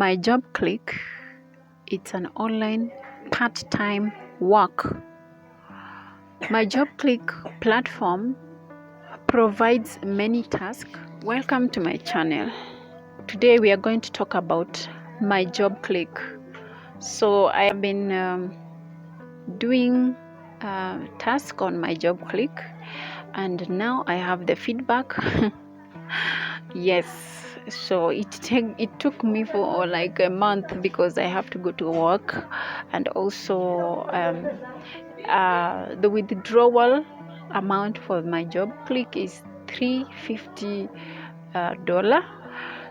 My Job Click, it's an online part-time work. My Job Click platform provides many tasks. Welcome to my channel. Today we are going to talk about My Job Click. So I have been doing tasks on My Job Click, and now I have the feedback. Yes, so it took me for like a month because I have to go to work, and also the withdrawal amount for My Job Click is $350.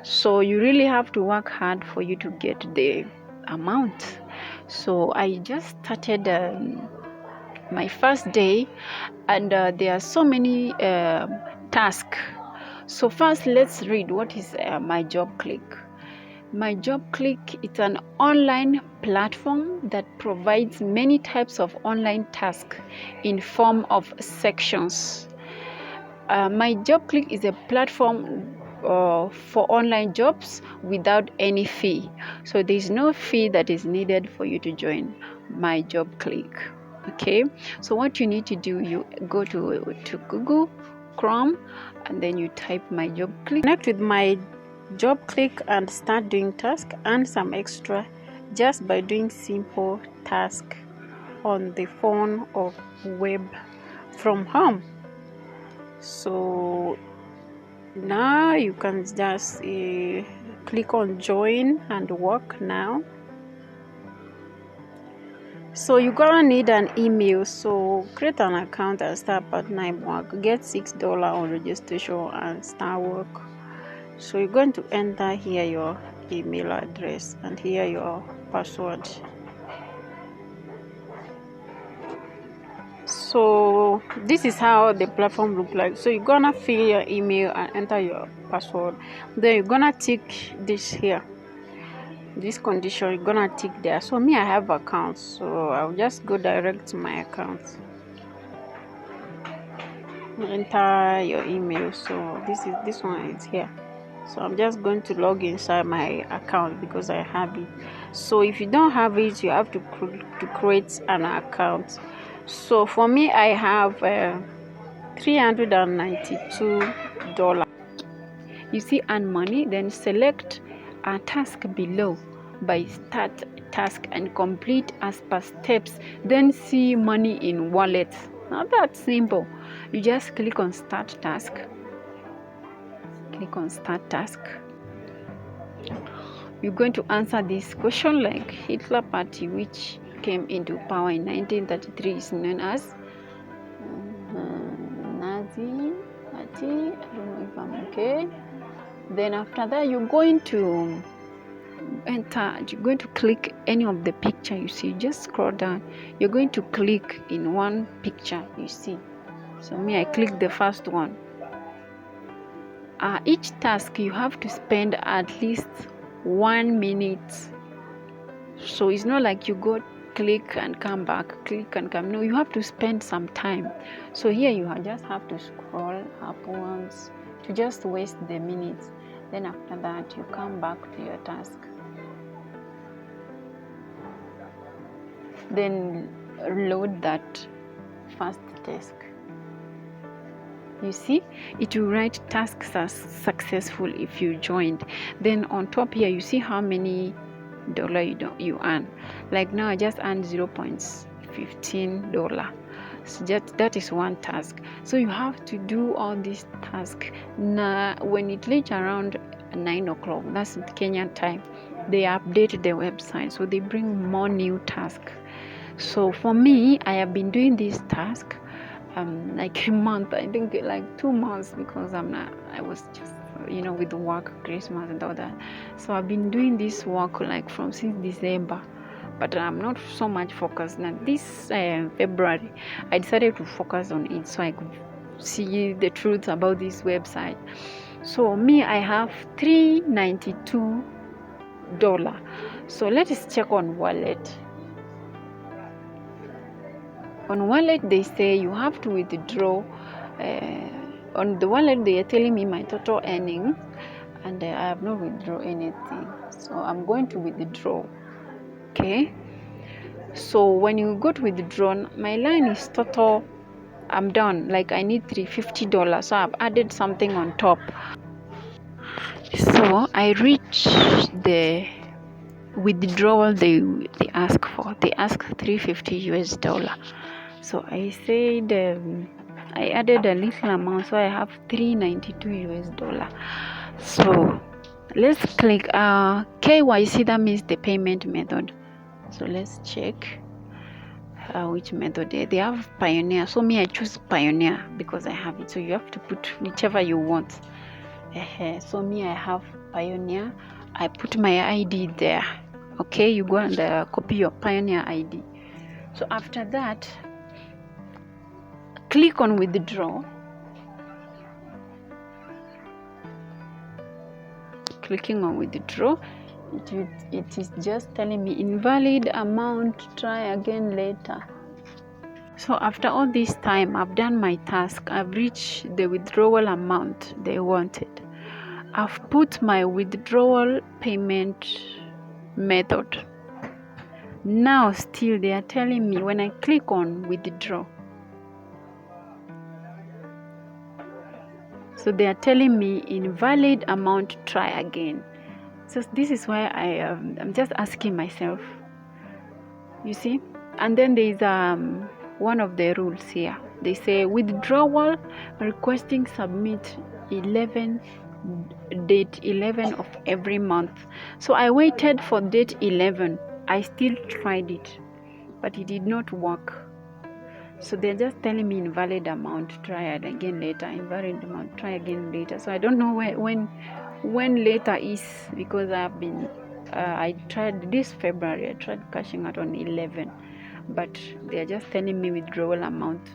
So you really have to work hard for you to get the amount. So I just started my first day, and there are so many tasks. So first, let's read what is My Job Click. My Job Click is an online platform that provides many types of online tasks in form of sections. My Job Click is a platform for online jobs without any fee. So there is no fee that is needed for you to join My Job Click. Okay, so what you need to do, you go to Google Chrome, and then you type My Job Click. Connect with My Job Click and start doing tasks. Earn some extra just by doing simple tasks on the phone or web from home. So now you can just click on join and work now. So you're gonna need an email, so create an account and start part-time work. Get $6 on registration and start work. So you're going to enter here your email address and here your password. So this is how the platform look like. So you're gonna fill your email and enter your password. Then you're gonna tick this here, this condition, you're gonna tick there. So me, I have accounts, so I'll just go direct to my account. Enter your email. So this one is here. So I'm just going to log inside my account because I have it. So if you don't have it, you have to create an account. So for me, I have $392. You see earn money, then select a task below by start task and complete as per steps, then see money in wallet. Now that's simple. You just click on start task. Click on start task. You're going to answer this question like Hitler Party, which came into power in 1933, is known as Nazi Party. I don't know if I'm okay. Then after that, you're going to click any of the picture you see. Just scroll down. You're going to click in one picture you see. So me, I click the first one. Each task you have to spend at least 1 minute. So it's not like you go click and come back, click and come. No, you have to spend some time. So here you just have to scroll up once to just waste the minutes. Then after that, you come back to your task. Then load that first task. You see, it will write tasks as successful if you joined. Then on top here, you see how many dollar you earn. Like now, I just earned $0.15. So that is one task. So you have to do all these tasks. Now, when it reaches around 9 o'clock, that's Kenyan time, they update the website, so they bring more new tasks. So for me, I have been doing this task like a month, I think like 2 months, because I was just with work, Christmas and all that. So I've been doing this work like since December, but I'm not so much focused. Now this February, I decided to focus on it so I could see the truth about this website. So me, I have $392. So let us check on wallet. On wallet, they say you have to withdraw. On the wallet, they are telling me my total earning and I have not withdrawn anything, so I'm going to withdraw. Okay, so when you go to withdraw, my line is total, I'm done, like I need $350, so I've added something on top. So I reach the withdrawal they ask for. They ask $350. So I said I added a little amount, so I have $392. So let's click KYC, that means the payment method. So let's check which method they have. Pioneer, so me I choose Pioneer because I have it. So you have to put whichever you want. So me I have Pioneer. I put my ID there. Okay, you go and copy your Pioneer ID. So after that, click on withdraw. Clicking on withdraw, it is just telling me invalid amount, try again later. So after all this time, I've done my task. I've reached the withdrawal amount they wanted. I've put my withdrawal payment method. Now still they are telling me, when I click on withdraw, so they are telling me invalid amount, try again. So this is why I'm just asking myself, you see. And then there is one of the rules here. They say withdrawal requesting submit date 11 of every month. So I waited for date 11. I still tried it, but it did not work. So they're just telling me invalid amount, try it again later. Invalid amount, try again later. So I don't know when later is, because I've been I tried this February. I tried cashing out on 11, but they're just telling me withdrawal amount,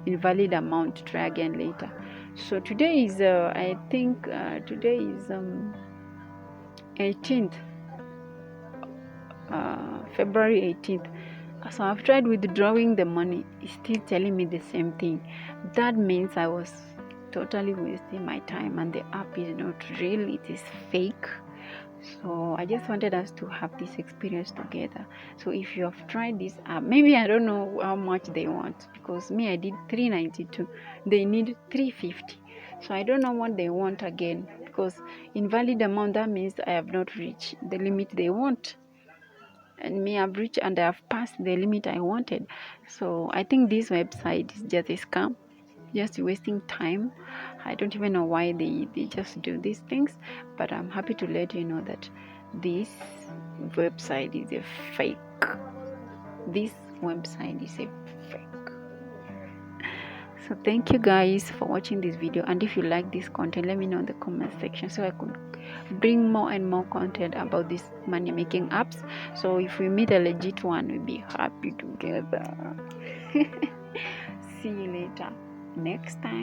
invalid amount, try again later. So today is I think today is 18th, February 18th. So I've tried withdrawing the money. It's still telling me the same thing. That means I was totally wasting my time, and the app is not real, it is fake. So I just wanted us to have this experience together. So if you have tried this app, maybe I don't know how much they want, because me I did $392, they need $350. So I don't know what they want again, because invalid amount, that means I have not reached the limit they want, and me I've reached and I've passed the limit I wanted. So I think this website is just a scam, just wasting time. I don't even know why they just do these things, but I'm happy to let you know that this website is a fake. This website is a fake. So thank you guys for watching this video, and if you like this content, let me know in the comment section so I could bring more and more content about these money making apps. So if we meet a legit one, we'll be happy together. See you later next time.